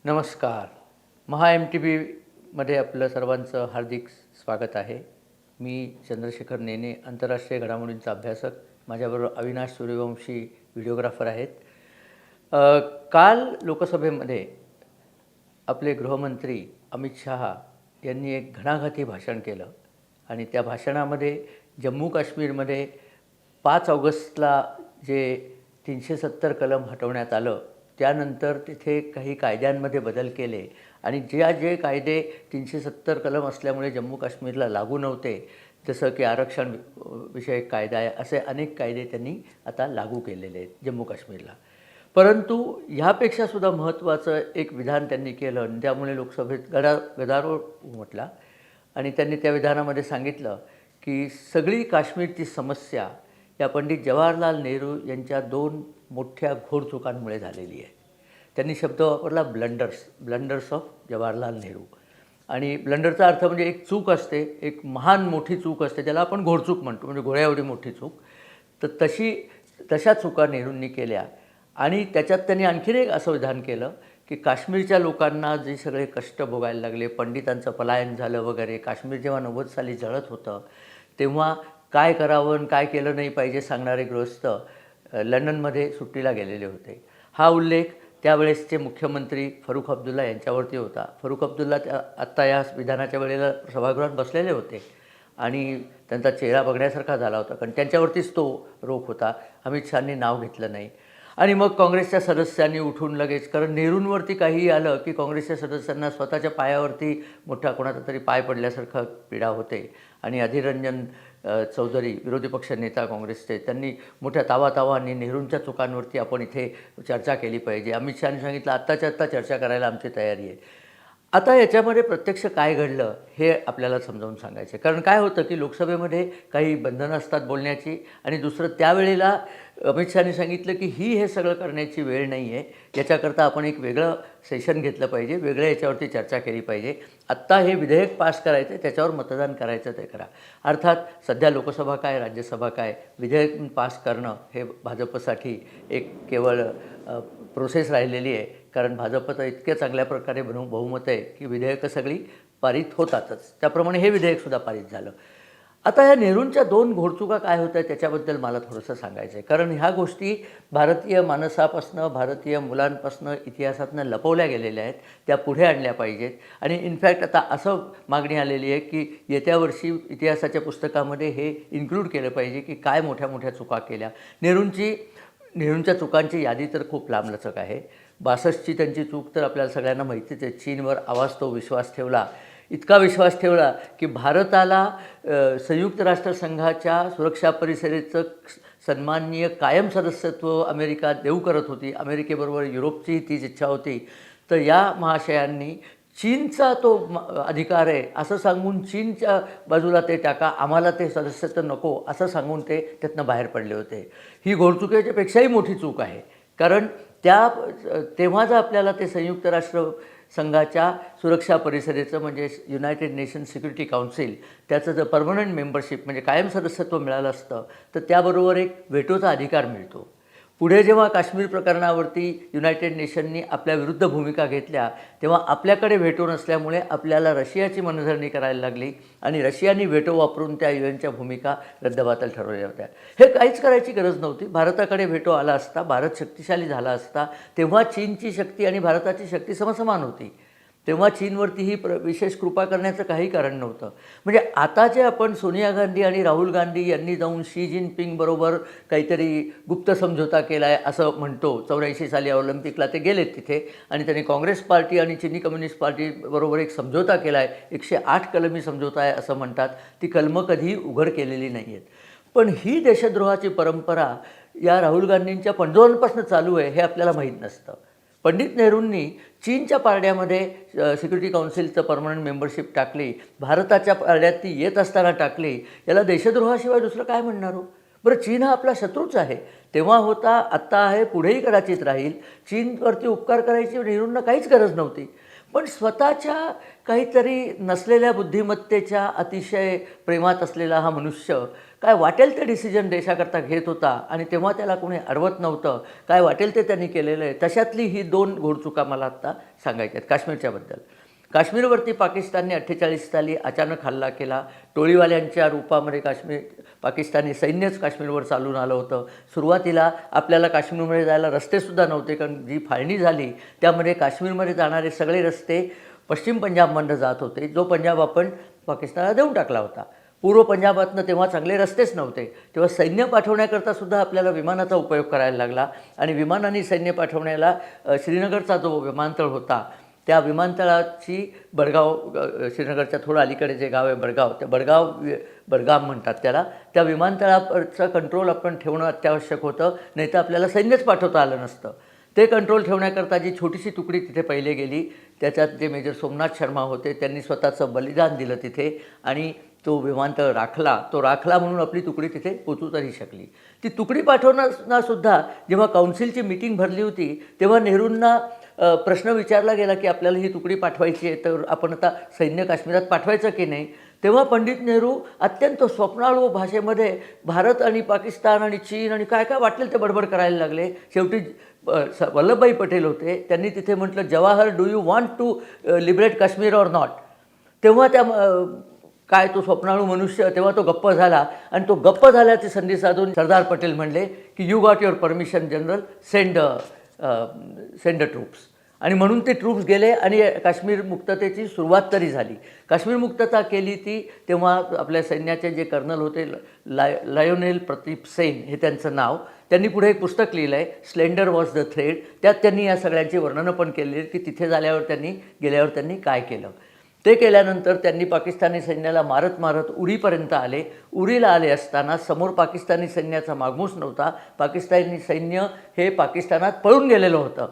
नमस्कार. महा M T व्हीमध्ये आपलं सर्वांचं हार्दिक स्वागत आहे. मी चंद्रशेखर नेने, आंतरराष्ट्रीय घडामोडींचा अभ्यासक. माझ्याबरोबर अविनाश सूर्यवंशी व्हिडिओग्राफर आहेत. काल लोकसभेमध्ये आपले गृहमंत्री अमित शहा यांनी एक घणाघाती भाषण केलं आणि त्या भाषणामध्ये जम्मू काश्मीरमध्ये 5 ऑगस्टला जे 370 कलम हटवण्यात आलं, त्यानंतर तिथे काही कायद्यांमध्ये बदल केले आणि जे कायदे 370 कलम असल्यामुळे जम्मू काश्मीरला लागू नव्हते, जसं की आरक्षण विषयक कायदा आहे, असे अनेक कायदे त्यांनी आता लागू केलेले आहेत जम्मू काश्मीरला. परंतु ह्यापेक्षासुद्धा महत्त्वाचं एक विधान त्यांनी केलं आणि त्यामुळे लोकसभेत गदारोळ उमटला आणि त्यांनी त्या विधानामध्ये सांगितलं की सगळी काश्मीरची समस्या या पंडित जवाहरलाल नेहरू यांच्या 2 मोठ्या घोर चुकांमुळे झालेली आहे. त्यांनी शब्द वापरला ब्लंडर्स ऑफ जवाहरलाल नेहरू. आणि ब्लंडरचा अर्थ म्हणजे एक चूक असते, एक महान मोठी चूक असते, त्याला आपण घोरचूक म्हणतो, म्हणजे घोड्या एवढी मोठी चूक. तर तशा चुका नेहरूंनी केल्या आणि त्याच्यात त्यांनी आणखीन एक असं विधान केलं की काश्मीरच्या लोकांना जे सगळे कष्ट भोगायला लागले, पंडितांचं पलायन झालं वगैरे, काश्मीर जेव्हा 90 साली जळत होतं तेव्हा काय करावं आणि काय केलं नाही पाहिजे सांगणारे गृहस्थ लंडनमध्ये सुट्टीला गेलेले होते. हा उल्लेख त्यावेळेसचे मुख्यमंत्री फारुख अब्दुल्ला यांच्यावरती होता. फारुख अब्दुल्ला आत्ता या विधानाच्या वेळेला सभागृहात बसलेले होते आणि त्यांचा चेहरा बघण्यासारखा झाला होता, कारण त्यांच्यावरतीच तो रोख होता. अमित शहांनी नाव घेतलं नाही आणि मग काँग्रेसच्या सदस्यांनी उठून लगेच, कारण नेहरूंवरती काहीही आलं की काँग्रेसच्या सदस्यांना स्वतःच्या पायावरती मोठा कोणाचा तरी पाय पडल्यासारखं पीडा होते. आणि अधीर चौधरी, विरोधी पक्ष नेता काँग्रेसचे, त्यांनी मोठ्या तावातावांनी नेहरूंच्या चुकांवरती आपण इथे चर्चा केली पाहिजे. अमित शहांनी सांगितलं आत्ताच्या आत्ता चर्चा करायला आमची तयारी आहे. आता याच्यामध्ये प्रत्यक्ष काय घडलं हे आपल्याला समजावून सांगायचं आहे. कारण काय होतं की लोकसभेमध्ये काही बंधनं असतात बोलण्याची आणि दुसरं त्यावेळेला अमित शहांनी सांगितलं की हे सगळं करण्याची वेळ नाही आहे, याच्याकरता आपण एक वेगळं सेशन घेतलं पाहिजे, वेगळ्या याच्यावरती चर्चा केली पाहिजे. आत्ता हे विधेयक पास करायचं आहे, त्याच्यावर मतदान करायचं ते करा. अर्थात सध्या लोकसभा काय, राज्यसभा काय, विधेयक पास करणं हे भाजपसाठी एक केवळ प्रोसेस राहिलेली आहे. कारण भाजपचं इतक्या चांगल्या प्रकारे बहुमत आहे की विधेयकं सगळी पारित होतातच. त्याप्रमाणे हे विधेयकसुद्धा पारित झालं. आता ह्या नेहरूंच्या 2 घोडचुका काय होत्या त्याच्याबद्दल मला थोडंसं सांगायचं आहे. कारण ह्या गोष्टी भारतीय मानसापासनं, भारतीय मुलांपासनं, इतिहासातनं लपवल्या गेलेल्या आहेत, त्या पुढे आणल्या पाहिजेत. आणि इनफॅक्ट आता असं मागणी आलेली आहे की येत्या वर्षी इतिहासाच्या पुस्तकामध्ये हे इन्क्लूड केलं पाहिजे की काय मोठ्या मोठ्या चुका केल्या. नेहरूंच्या चुकांची यादी तर खूप लांबलचक आहे. 62ची त्यांची चूक तर आपल्याला सगळ्यांना माहितीच आहे. चीनवर आवास्तव विश्वास ठेवला, इतका विश्वास ठेवला की भारताला संयुक्त राष्ट्रसंघाच्या सुरक्षा परिषदेचं सन्माननीय कायम सदस्यत्व अमेरिका देऊ करत होती. अमेरिकेबरोबर युरोपचीही तीच इच्छा होती. तर या महाशयांनी चीनचा तो अधिकार आहे असं सांगून चीनच्या बाजूला ते टाका, आम्हाला ते सदस्यत्व नको असं सांगून ते त्यातनं बाहेर पडले होते. ही घोडचुकीच्यापेक्षाही मोठी चूक आहे. कारण तेव्हा जर आपल्याला ते संयुक्त राष्ट्र संघाच्या सुरक्षा परिषदेचं म्हणजे युनायटेड नेशन सिक्युरिटी काउन्सिल त्याचं जर पर्मनंट मेंबरशिप म्हणजे कायम सदस्यत्व मिळालं असतं तर त्याबरोबर एक व्हेटोचा अधिकार मिळतो. पुढे जेव्हा काश्मीर प्रकरणावरती युनायटेड नेशननी आपल्या विरुद्ध भूमिका घेतल्या तेव्हा आपल्याकडे व्हेटो नसल्यामुळे आपल्याला रशियाची मनधरणी करायला लागली आणि रशियाने व्हेटो वापरून त्या UNच्या भूमिका रद्दबातल ठरवल्या होत्या. हे काहीच करायची गरज नव्हती. भारताकडे व्हेटो आला असता, भारत शक्तिशाली झाला असता. तेव्हा चीनची शक्ती आणि भारताची शक्ती समसमान होती. तेव्हा चीनवरतीही विशेष कृपा करण्याचं काही कारण नव्हतं. म्हणजे आता जे आपण सोनिया गांधी आणि राहुल गांधी यांनी जाऊन शी जिनपिंगबरोबर काहीतरी गुप्त समझोता केला आहे असं म्हणतो. 84 साली ऑलिम्पिकला ते गेलेत तिथे आणि त्यांनी काँग्रेस पार्टी आणि चिनी कम्युनिस्ट पार्टीबरोबर एक समझोता केला आहे. 108 कलमी समझोता आहे असं म्हणतात. ती कलमं कधीही उघड केलेली नाही आहेत. पण ही देशद्रोहाची परंपरा या राहुल गांधींच्या पणजोळांपासून चालू आहे हे आपल्याला माहीत नसतं. पंडित नेहरूंनी चीनच्या पारड्यामध्ये सिक्युरिटी काउन्सिलचं पर्मनंट मेंबरशिप टाकली, भारताच्या पारड्यात ती येत असताना टाकली. याला देशद्रोहाशिवाय दुसरं काय म्हणणार हो? बरं, चीन हा आपला शत्रूच आहे. तेव्हा होता, आत्ता आहे, पुढेही कदाचित राहील. चीनवरती उपकार करायची नेहरूंना काहीच गरज नव्हती. पण स्वतःच्या काहीतरी नसलेल्या बुद्धिमत्तेच्या अतिशय प्रेमात असलेला हा मनुष्य काय वाटेल ते डिसिजन देशाकरता घेत होता आणि तेव्हा त्याला कोणी अडवत नव्हतं. काय वाटेल ते त्यांनी केलेलं आहे. तशातली ही 2 घोडचुका मला आत्ता सांगायच्या आहेत काश्मीरच्याबद्दल. काश्मीरवरती पाकिस्तानने 48 साली अचानक हल्ला केला. टोळीवाल्यांच्या रूपामध्ये पाकिस्तानी सैन्यच काश्मीरवर चालून आलं होतं. सुरुवातीला आपल्याला काश्मीरमध्ये जायला रस्तेसुद्धा नव्हते, कारण जी फाळणी झाली त्यामध्ये काश्मीरमध्ये जाणारे सगळे रस्ते पश्चिम पंजाबमधनं जात होते, जो पंजाब आपण पाकिस्तानला देऊन टाकला होता. पूर्व पंजाबातनं तेव्हा चांगले रस्तेच नव्हते. तेव्हा सैन्य पाठवण्याकरता सुद्धा आपल्याला विमानाचा उपयोग करायला लागला आणि विमानाने सैन्य पाठवण्याला श्रीनगरचा जो विमानतळ होता त्या विमानतळाची श्रीनगरच्या थोडं अलीकडे जे गाव आहे बडगाव, त्या बडगाम म्हणतात त्याला, त्या विमानतळाचं कंट्रोल आपण ठेवणं अत्यावश्यक होतं, नाही तर आपल्याला सैन्यच पाठवता आलं नसतं. ते कंट्रोल ठेवण्याकरता जी छोटीशी तुकडी तिथे पहिले गेली, त्याच्यात जे मेजर सोमनाथ शर्मा होते त्यांनी स्वतःचं बलिदान दिलं तिथे आणि तो विमानतळ राखला. तो राखला म्हणून आपली तुकडी तिथे पोचू तरी शकली. ती तुकडी पाठवण्यासुद्धा जेव्हा काउन्सिलची मीटिंग भरली होती तेव्हा नेहरूंना प्रश्न विचारला गेला की आपल्याला ही तुकडी पाठवायची आहे, तर आपण आता सैन्य काश्मीरात पाठवायचं की नाही. तेव्हा पंडित नेहरू अत्यंत स्वप्नाळू भाषेमध्ये भारत आणि पाकिस्तान आणि चीन आणि काय काय वाटेल ते बडबड करायला लागले. शेवटी वल्लभभाई पटेल होते, त्यांनी तिथे म्हटलं, Jawahar, do you want to liberate Kashmir or not. तेव्हा त्या काय तो स्वप्नाळू मनुष्य तेव्हा तो गप्प झाला आणि तो गप्प झाल्याची संधी साधून सरदार पटेल म्हणले की you got your permission general, send troops. आणि म्हणून ते ट्रूप्स गेले आणि काश्मीर मुक्ततेची सुरुवात तरी झाली. काश्मीर मुक्तता केली ती तेव्हा आपल्या सैन्याचे जे कर्नल होते लायोनेल प्रतीप सेन हे त्यांचं नाव, त्यांनी पुढे एक पुस्तक लिहिलं आहे, स्लेंडर वॉज द थ्रेड. त्यात त्यांनी या सगळ्यांची वर्णनं पण केली की तिथे गेल्यावर त्यांनी काय केलं. ते केल्यानंतर त्यांनी पाकिस्तानी सैन्याला मारत मारत उरीपर्यंत आले. उरीला आले असताना समोर पाकिस्तानी सैन्याचा मागमूस नव्हता. पाकिस्तानी सैन्य हे पाकिस्तानात पळून गेलेलं होतं.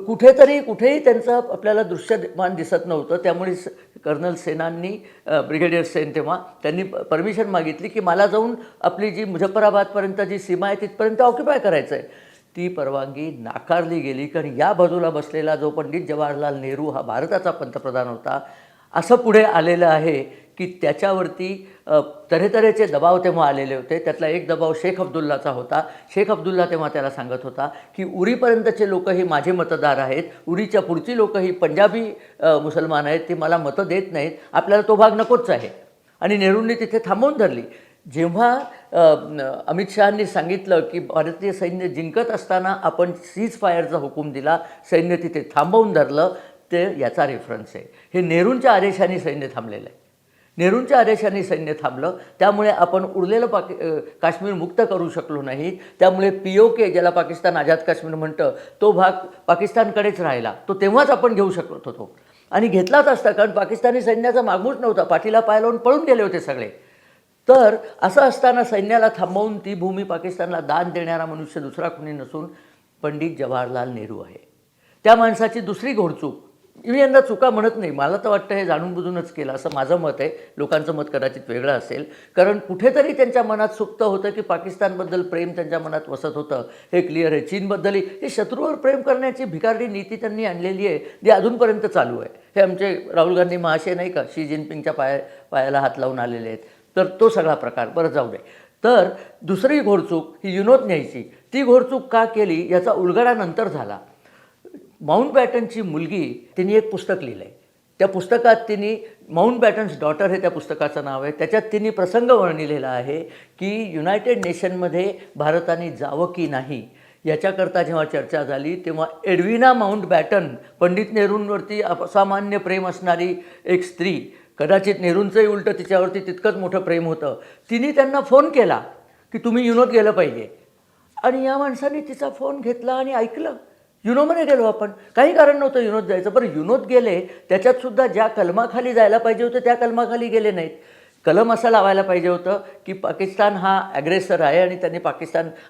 कुठेही त्यांचं आपल्याला दृश्यमान दिसत नव्हतं. त्यामुळे कर्नल सेनांनी, ब्रिगेडियर सेन तेव्हा, त्यांनी परमिशन मागितली की मला जाऊन आपली जी मुझफ्फराबादपर्यंत जी सीमा आहे तिथपर्यंत ऑक्युपाय करायचं आहे. ती परवानगी नाकारली गेली, कारण या बाजूला बसलेला जो पंडित जवाहरलाल नेहरू हा भारताचा पंतप्रधान होता, असं पुढे आलेलं आहे की त्याच्यावरती तऱ्हेतऱ्हेचे दबाव तेव्हा आलेले होते. त्यातला एक दबाव शेख अब्दुल्लाचा होता. शेख अब्दुल्ला तेव्हा त्याला सांगत होता की उरीपर्यंतचे लोक ही माझे मतदार आहेत, उरीच्या पुढची लोक ही पंजाबी मुसलमान आहेत, ती मला मतं देत नाहीत, आपल्याला तो भाग नकोच आहे. आणि नेहरूंनी तिथे थांबवून धरली. जेव्हा अमित शहांनी सांगितलं की भारतीय सैन्य जिंकत असताना आपण सीज फायरचा हुकूम दिला, सैन्य तिथे थांबवून धरलं, ते याचा रेफरन्स आहे. हे नेहरूंच्या आदेशाने सैन्य थांबलेलं आहे. नेहरूंच्या आदेशाने सैन्य थांबलं, त्यामुळे आपण उरलेलं काश्मीर मुक्त करू शकलो नाही. त्यामुळे POK, ज्याला पाकिस्तान आझाद काश्मीर म्हणतं, तो भाग पाकिस्तानकडेच राहिला. तो तेव्हाच आपण घेऊ शकत होतो आणि घेतलाच असता, कारण पाकिस्तानी सैन्याचा मागमूच नव्हता. पाठीला पाय लावून पळून गेले होते सगळे. तर असं असताना सैन्याला थांबवून ती भूमी पाकिस्तानला दान देणारा मनुष्य दुसरा कुणी नसून पंडित जवाहरलाल नेहरू आहे. त्या माणसाची दुसरी घोडचूक, मी यांना चुका म्हणत नाही, मला तर वाटतं हे जाणून बुजूनच केलं असं माझं मत आहे. लोकांचं मत कदाचित वेगळं असेल, कारण कुठेतरी त्यांच्या मनात सुप्त होतं की पाकिस्तानबद्दल प्रेम त्यांच्या मनात वसत होतं, हे क्लिअर आहे. चीनबद्दलही हे शत्रूवर प्रेम करण्याची भिकारडी नीती त्यांनी आणलेली आहे, जी अजूनपर्यंत चालू आहे. हे आमचे राहुल गांधी महाशय नाही का, शी जिनपिंगच्या पायाला हात लावून आलेले आहेत. तर तो सगळा प्रकार बरं जाऊ दे. तर दुसरी घोडचूक ही युनोत न्यायची. ती घोडचूक का केली याचा उलगडा नंतर झाला. माउंटबॅटनची मुलगी, तिने एक पुस्तक लिहिलं आहे. त्या पुस्तकात तिने, माउंटबॅटन्स डॉटर हे त्या पुस्तकाचं नाव आहे, त्याच्यात तिने प्रसंग वर्णिलेला आहे की युनायटेड नेशनमध्ये भारताने जावं की नाही याच्याकरता जेव्हा चर्चा झाली तेव्हा एडविना माउंटबॅटन, पंडित नेहरूंवरती असामान्य प्रेम असणारी एक स्त्री, कदाचित नेहरूंचंही उलटं तिच्यावरती तितकंच मोठं प्रेम होतं, तिने त्यांना फोन केला की तुम्ही युनोत गेलं पाहिजे. आणि या माणसाने तिचा फोन घेतला आणि ऐकलं. युनोमध्ये गेलो आपण, काही कारण नव्हतं युनोत जायचं. बरं, युनोत गेले, त्याच्यातसुद्धा ज्या कलमाखाली जायला पाहिजे होते त्या कलमाखाली गेले नाहीत. कलम असं लावायला पाहिजे होतं की पाकिस्तान हा ॲग्रेसर आहे आणि त्यांनी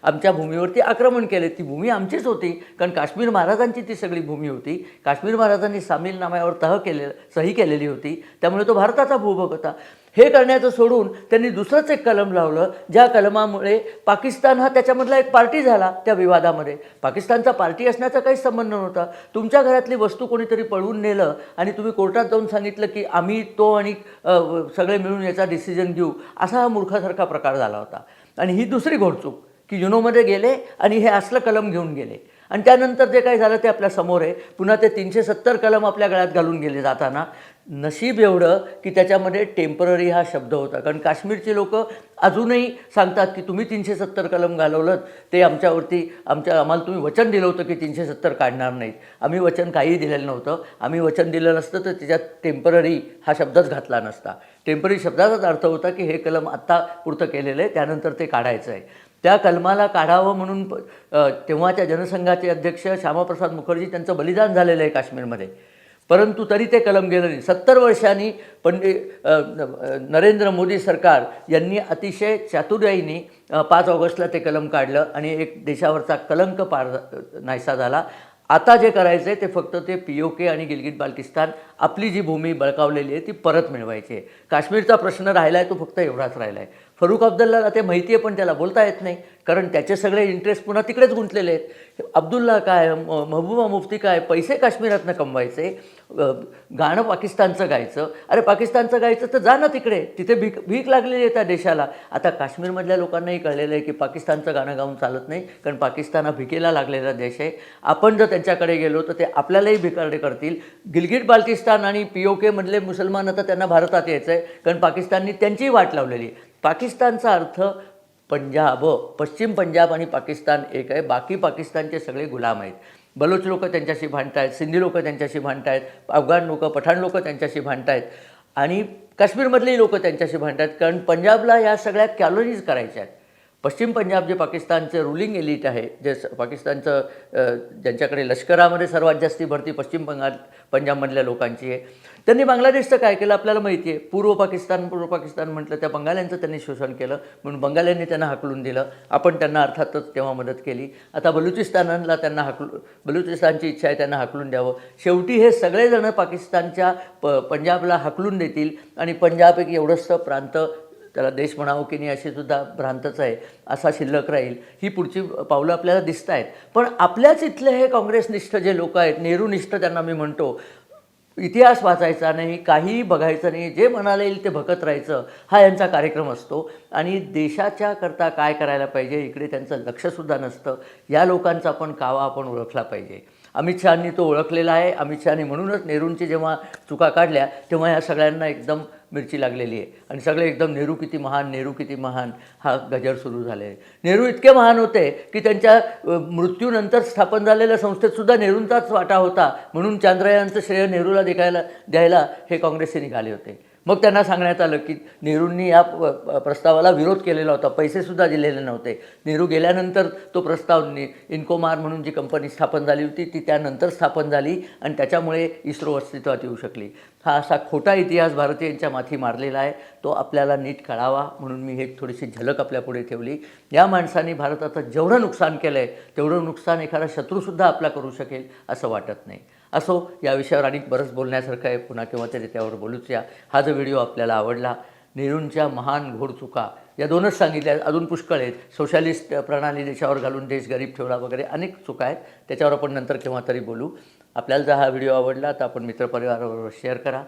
आमच्या भूमीवरती आक्रमण केले. ती भूमी आमचीच होती, कारण काश्मीर महाराजांची ती सगळी भूमी होती. काश्मीर महाराजांनी सामीलनाम्यावर सही केलेली होती, त्यामुळे तो भारताचा भूभाग होता. हे करण्याचं सोडून त्यांनी दुसरंच एक कलम लावलं, ज्या कलमामुळे पाकिस्तान हा त्याच्यामधला एक पार्टी झाला त्या विवादामध्ये. पाकिस्तानचा पार्टी असण्याचा काहीच संबंध नव्हता. तुमच्या घरातली वस्तू कोणीतरी पळवून नेलं आणि तुम्ही कोर्टात जाऊन सांगितलं की आम्ही तो आणि सगळे मिळून याचा डिसिजन घेऊ, असा हा मूर्खासारखा प्रकार झाला होता. आणि ही दुसरी घोडचूक की युनोमध्ये गेले आणि हे असलं कलम घेऊन गेले आणि त्यानंतर जे काही झालं ते आपल्या समोर आहे. पुन्हा ते 370 कलम आपल्या गळ्यात घालून गेले जाताना. नशीब एवढं की त्याच्यामध्ये टेम्पररी हा शब्द होता, कारण काश्मीरची लोक अजूनही सांगतात की तुम्ही 370 कलम घालवलं ते आमच्यावरती आम्हाला तुम्ही वचन दिलं होतं की 370 काढणार नाहीत. आम्ही वचन काहीही दिलेलं नव्हतं. आम्ही वचन दिलं नसतं तर त्याच्यात टेम्पररी हा शब्दच घातला नसता. टेम्पररी शब्दाचाच अर्थ होता की हे कलम आत्ता पुरतं केलेलं आहे, त्यानंतर ते काढायचं आहे. त्या कलमाला काढावं म्हणून तेव्हाच्या जनसंघाचे अध्यक्ष श्यामाप्रसाद मुखर्जी त्यांचं बलिदान झालेलं आहे काश्मीरमध्ये, परंतु तरी ते कलम गेलं नाही. 70 वर्षांनी नरेंद्र मोदी सरकार यांनी अतिशय चातुर्याईने 5 ऑगस्टला ते कलम काढलं आणि एक देशावरचा कलंक नाहीसा झाला. आता जे करायचं आहे ते फक्त ते POK आणि गिलगिट बाल्टिस्तान आपली जी भूमी बळकावलेली आहे ती परत मिळवायची आहे. काश्मीरचा प्रश्न राहिला आहे तो फक्त एवढाच राहिला आहे. फरूक अब्दुल्लाला ते माहिती आहे पण त्याला बोलता येत नाही, कारण त्याचे सगळे इंटरेस्ट पुन्हा तिकडेच गुंतलेले आहेत. अब्दुल्ला काय, महबूबा मुफ्ती काय, पैसे काश्मीरातनं कमवायचे, गाणं पाकिस्तानचं गायचं. अरे पाकिस्तानचं गायचं तर जा ना तिकडे, तिथे भीक लागलेली आहे त्या देशाला. आता काश्मीरमधल्या लोकांनाही कळलेलं आहे की पाकिस्तानचं गाणं गाऊन चालत नाही, कारण पाकिस्तान हा भिकेला लागलेला देश आहे. आपण जर त्यांच्याकडे गेलो तर ते आपल्यालाही भिकारडे करतील. गिलगिट बाल्टिस्तान आणि POK मधले मुसलमान आता त्यांना भारतात यायचं आहे, कारण पाकिस्ताननी त्यांचीही वाट लावलेली आहे. पाकिस्तानचा अर्थ पंजाब, पश्चिम पंजाब आणि पाकिस्तान एक आहे. बाकी पाकिस्तानचे सगळे गुलाम आहेत. बलोच लोक त्यांच्याशी भांडत आहेत, सिंधी लोक त्यांच्याशी भांडत आहेत, अफगाण लोक, पठाण लोक त्यांच्याशी भांडत आहेत आणि काश्मीरमधलेही लोक त्यांच्याशी भांडत आहेत, कारण पंजाबला या सगळ्या कॉलनीज करायच्या आहेत. पश्चिम पंजाब जे पाकिस्तानचं रुलिंग एलिट आहे, जे पाकिस्तानचं ज्यांच्याकडे लष्करामध्ये सर्वात जास्ती भरती पश्चिम पंजाबमधल्या लोकांची आहे, त्यांनी बांगलादेशचं काय केलं आपल्याला माहिती आहे. पूर्व पाकिस्तान म्हटलं, त्या बंगाल्यांचं त्यांनी शोषण केलं म्हणून बंगाल्यांनी त्यांना हाकलून दिलं. आपण त्यांना अर्थातच तेव्हा मदत केली. आता बलुचिस्तानला त्यांना बलुचिस्तानची इच्छा आहे त्यांना हाकलून द्यावं. शेवटी हे सगळेजण पाकिस्तानच्या पंजाबला हाकलून देतील आणि पंजाब एक एवढंसं प्रांत, त्याला देश म्हणावं की नाही अशी सुद्धा भ्रांतच आहे, असा शिल्लक राहील. ही पुढची पावलं आपल्याला दिसत आहेत. पण आपल्याच इथले हे काँग्रेसनिष्ठ जे लोक आहेत, नेहरूनिष्ठ त्यांना मी म्हणतो, इतिहास वाचायचा नाही, काहीही बघायचं नाही, जे म्हणाले येईल ते भकत राहायचं, हा यांचा कार्यक्रम असतो. आणि देशाच्या करता काय करायला पाहिजे इकडे त्यांचं लक्षसुद्धा नसतं. या लोकांचा पण कावा आपण ओळखला पाहिजे. अमित शहांनी तो ओळखलेला आहे. अमित शहांनी म्हणूनच नेहरूंची जेव्हा चुका काढल्या तेव्हा ह्या सगळ्यांना एकदम मिरची लागलेली आहे आणि सगळे एकदम नेहरू किती महान, नेहरू किती महान हा गजर सुरू झाले आहे. नेहरू इतके महान होते की त्यांच्या मृत्यूनंतर स्थापन झालेल्या संस्थेतसुद्धा नेहरूंचाच वाटा होता, म्हणून चांद्रयानचं श्रेय नेहरूला द्यायला हे काँग्रेसचे निघाले होते. मग त्यांना सांगण्यात आलं की नेहरूंनी या प्रस्तावाला विरोध केलेला होता, पैसेसुद्धा दिलेले नव्हते. नेहरू गेल्यानंतर तो प्रस्ताव इन्कोमार म्हणून जी कंपनी स्थापन झाली होती ती त्यानंतर स्थापन झाली आणि त्याच्यामुळे इस्रो अस्तित्वात येऊ शकली. हा असा खोटा इतिहास भारतीयांच्या माथी मारलेला आहे, तो आपल्याला नीट कळावा म्हणून मी हे थोडीशी झलक आपल्यापुढे ठेवली. या माणसांनी भारताचं जेवढं नुकसान केलं आहे तेवढं नुकसान एखादा शत्रूसुद्धा आपला करू शकेल असं वाटत नाही. असो, या विषयावर आणि बरंच बोलण्यासारखं आहे, पुन्हा केव्हा तरी त्यावर बोलूच या. हा जो व्हिडिओ आपल्याला आवडला, नेहरूंच्या महान घोड चुका या 2च सांगितल्या, अजून पुष्कळ आहेत. सोशलिस्ट प्रणाली देशावर घालून देश गरीब ठेवला वगैरे अनेक चुका आहेत, त्याच्यावर आपण नंतर केव्हा तरी बोलू. आपल्याला जर हा व्हिडिओ आवडला तर आपण मित्रपरिवाराबरोबर शेअर करा,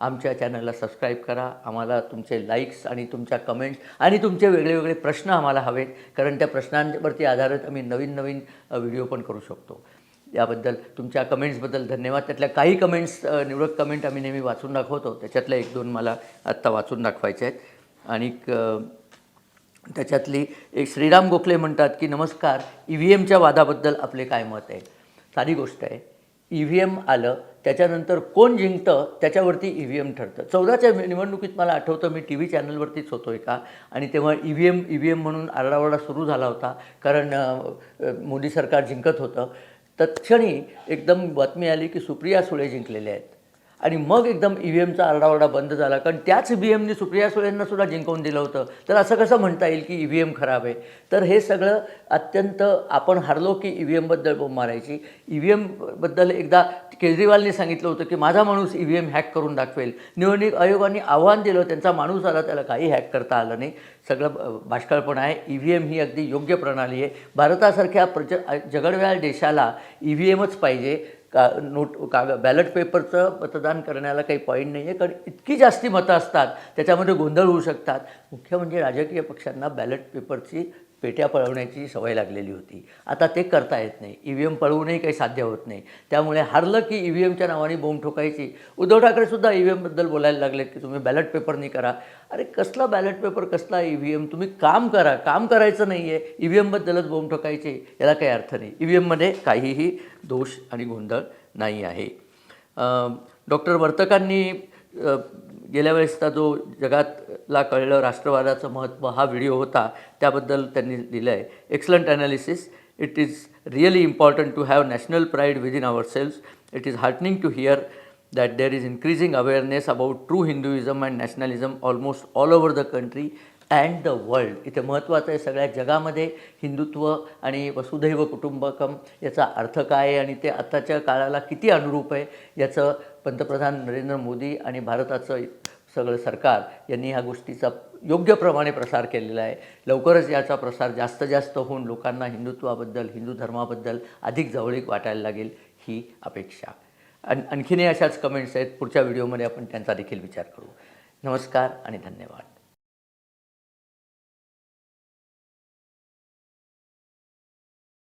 आमच्या चॅनलला सबस्क्राईब करा. आम्हाला तुमचे लाईक्स आणि तुमच्या कमेंट्स आणि तुमचे वेगळे प्रश्न आम्हाला हवेत, कारण त्या प्रश्नांवरती आधारित आम्ही नवीन व्हिडिओ पण करू शकतो. याबद्दल तुमच्या कमेंट्सबद्दल धन्यवाद. त्यातल्या काही कमेंट्स, निवडक कमेंट आम्ही नेहमी वाचून दाखवतो, त्याच्यातल्या 1-2 मला आत्ता वाचून दाखवायचे आहेत. आणि त्याच्यातली एक श्रीराम गोखले म्हणतात की नमस्कार, EVMच्या वादाबद्दल आपले काय मत आहे. साधी गोष्ट आहे, EVM आलं त्याच्यानंतर कोण जिंकतं त्याच्यावरती EVM ठरतं. 14च्या निवडणुकीत मला आठवतं मी TV चॅनलवरतीच होतो एका, आणि तेव्हा EVM म्हणून आरडाओरडा सुरू झाला होता, कारण मोदी सरकार जिंकत होतं. तत्क्षणी एकदम बातमी आली की सुप्रिया सुळे जिंकलेले आहेत. आणि मग एकदम EVMचा आरडाओरडा बंद झाला, कारण त्याच EVMनी सुप्रिया सुळेंना सुद्धा जिंकवून दिलं होतं. तर असं कसं म्हणता येईल की EVM खराब आहे? तर हे सगळं अत्यंत आपण हारलो की EVMबद्दल बोंब मारायची. EVMबद्दल एकदा केजरीवालनी सांगितलं होतं की माझा माणूस EVM हॅक करून दाखवेल. निवडणूक आयोगाने आव्हान दिलं, त्यांचा माणूस आला, त्याला काही हॅक करता आलं नाही. सगळं बाष्कळपण आहे. EVM ही अगदी योग्य प्रणाली आहे. भारतासारख्या जगडव्याळ देशाला EVMच पाहिजे. बॅलेट पेपरचं मतदान करण्याला काही पॉईंट नाही आहे, कारण इतकी जास्ती मतं असतात, त्याच्यामध्ये गोंधळ होऊ शकतात. मुख्य म्हणजे राजकीय पक्षांना बॅलेट पेपरची पेट्या पळवण्याची सवय लागलेली होती. आता ते करता येत नाही. EVM पळवूनही काही साध्य होत नाही. त्यामुळे हारलं की EVMच्या नावाने बोंब ठोकायची. उद्धव ठाकरेसुद्धा EVMबद्दल बोलायला लागलेत की तुम्ही बॅलेट पेपरनी करा. अरे कसला बॅलेट पेपर, कसला EVM? तुम्ही काम करा. काम करायचं नाही आहे, EVMबद्दलच बोंब ठोकायचे, याला काही अर्थ नाही. EVMमध्ये काहीही दोष आणि गोंधळ नाही आहे. डॉक्टर वर्तकांनी गेल्या वेळेसचा जो जगातला कळलं राष्ट्रवादाचं महत्त्व हा व्हिडिओ होता, त्याबद्दल त्यांनी लिहिलं आहे, excellent analysis. It is really important to have national pride within ourselves. It is heartening to hear that there is increasing awareness about true Hinduism and nationalism almost all over the country and the world. इथे महत्त्वाचं आहे, सगळ्या जगामध्ये हिंदुत्व आणि वसुधैव कुटुंबकम याचा अर्थ काय आहे आणि ते आत्ताच्या काळाला किती अनुरूप आहे, याचं पंतप्रधान नरेंद्र मोदी आणि भारताचं सगळं सरकार यांनी ह्या गोष्टीचा योग्यप्रमाणे प्रसार केलेला आहे. लवकरच याचा प्रसार जास्त होऊन लोकांना हिंदुत्वाबद्दल, हिंदू धर्माबद्दल अधिक जवळीक वाटायला लागेल, ही अपेक्षा. आणखीनही अशाच कमेंट्स आहेत. पुढच्या व्हिडिओमध्ये आपण त्यांचा देखील विचार करू. नमस्कार आणि धन्यवाद.